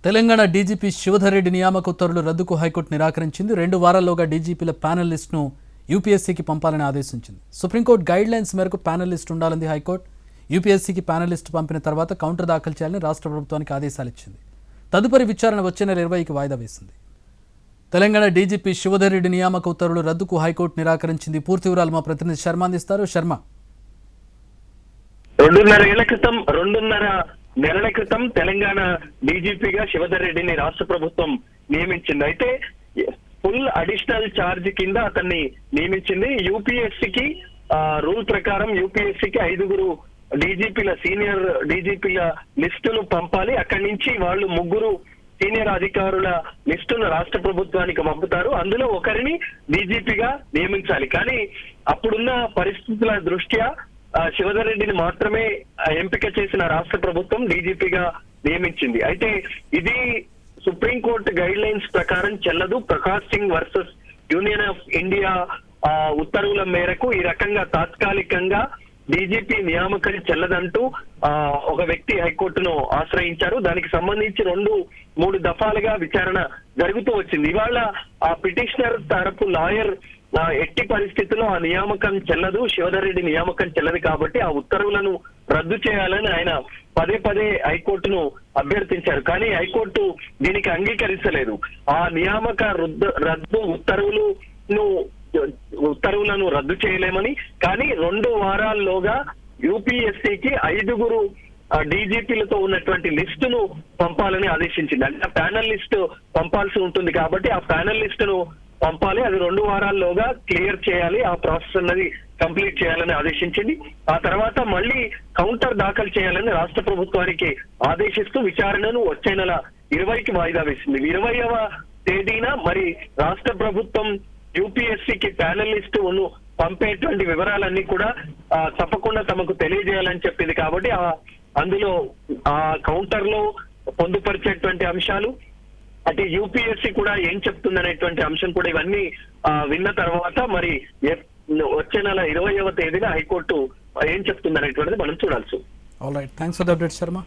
Telangana DGP Shivadhar Reddy నియామక ఉత్తర్వులు రద్దుకు high court నిరాకరించింది. 2 వారాల్లోగా డీజీపీల ప్యానెల్ లిస్టును యూపీఎస్సీకి పంపాలని ఆదేశించింది. సుప్రీంకోర్టు గైడ్ లైన్స్ మేరకు ప్యానెల్ లిస్ట్ ఉండాలని హైకోర్టు యూపీఎస్సీకి ప్యానెల్ లిస్టు పంపిన తర్వాత కౌంటర్ దాఖలు చేయాలని రాష్ట్ర ప్రభుత్వానికి ఆదేశాలు ఇచ్చింది. తదుపరి విచారణ వచ్చే నెల 20కి వాయిదా వేసింది. తెలంగాణ డీజీపీ శివధర్ రెడ్డి నియామక ఉత్తర్వులు రద్దుకు హైకోర్టు నిరాకరించింది. పూర్తి వివరాలు మా ప్రతినిధి శర్మ అందిస్తారు. శర్మ, 2.5 నెలల క్రితం తెలంగాణ డీజీపీగా శివధర్ రెడ్డిని రాష్ట్ర ప్రభుత్వం నియమించింది. అయితే ఫుల్ అడిషనల్ ఛార్జ్ కింద అతన్ని నియమించింది. యూపీఎస్సీకి రూల్ ప్రకారం యూపీఎస్సీకి 5 డీజీపీల సీనియర్ డీజీపీల లిస్టును పంపాలి. అక్కడి నుంచి వాళ్ళు 3 సీనియర్ అధికారుల లిస్టును రాష్ట్ర ప్రభుత్వానికి పంపుతారు. అందులో ఒకరిని డీజీపీగా నియమించాలి. కానీ అప్పుడున్న పరిస్థితుల దృష్ట్యా శివధర్ రెడ్డిని మాత్రమే ఎంపిక చేసిన రాష్ట్ర ప్రభుత్వం డీజీపీగా నియమించింది. అయితే ఇది సుప్రీంకోర్టు గైడ్ లైన్స్ ప్రకారం చెల్లదు. Prakash Singh versus union of India ఉత్తర్వుల మేరకు ఈ రకంగా తాత్కాలికంగా డీజీపీ నియామకం చెల్లదంటూ ఒక వ్యక్తి హైకోర్టును ఆశ్రయించారు. దానికి సంబంధించి 2-3 దఫాలుగా విచారణ జరుగుతూ వచ్చింది. ఇవాళ ఆ పిటిషనర్ తరపు లాయర్ ఎట్టి పరిస్థితుల్లో ఆ నియామకం చెల్లదు, శివధర్ రెడ్డి నియామకం చెల్లదు కాబట్టి ఆ ఉత్తర్వులను రద్దు చేయాలని ఆయన పదే హైకోర్టును అభ్యర్థించారు. కానీ హైకోర్టు దీనికి అంగీకరించలేదు. ఆ నియామక రద్దు ఉత్తర్వులను రద్దు చేయలేమని, కానీ 2 వారాల్లోగా యూపీఎస్సీకి 5 డీజీపీలతో ఉన్నటువంటి లిస్టును పంపాలని ఆదేశించింది. అంటే ప్యానల్ లిస్ట్ పంపాల్సి ఉంటుంది కాబట్టి ఆ ప్యానల్ లిస్టును పంపాలి. అది 2 వారాల్లోగా క్లియర్ చేయాలి. ఆ ప్రాసెస్ అన్నది కంప్లీట్ చేయాలని ఆదేశించింది. ఆ తర్వాత మళ్ళీ కౌంటర్ దాఖలు చేయాలని రాష్ట్ర ప్రభుత్వానికి ఆదేశిస్తూ విచారణను వచ్చే నెల 20కి వాయిదా వేసింది. 20వ తేదీన మరి రాష్ట్ర ప్రభుత్వం యూపీఎస్సీకి ప్యానల్ లిస్టు పంపేటువంటి వివరాలన్నీ కూడా తప్పకుండా తమకు తెలియజేయాలని చెప్పింది. కాబట్టి అందులో ఆ కౌంటర్ లో పొందుపరిచేటువంటి అంశాలు, అంటే యూపీఎస్సీ కూడా ఏం చెప్తుందనేటువంటి అంశం కూడా ఇవన్నీ విన్న తర్వాత మరి వచ్చే నెల 20వ తేదీన హైకోర్టు ఏం చెప్తుందనేటువంటిది మనం చూడాల్సి. All right, thanks for the update Sharma.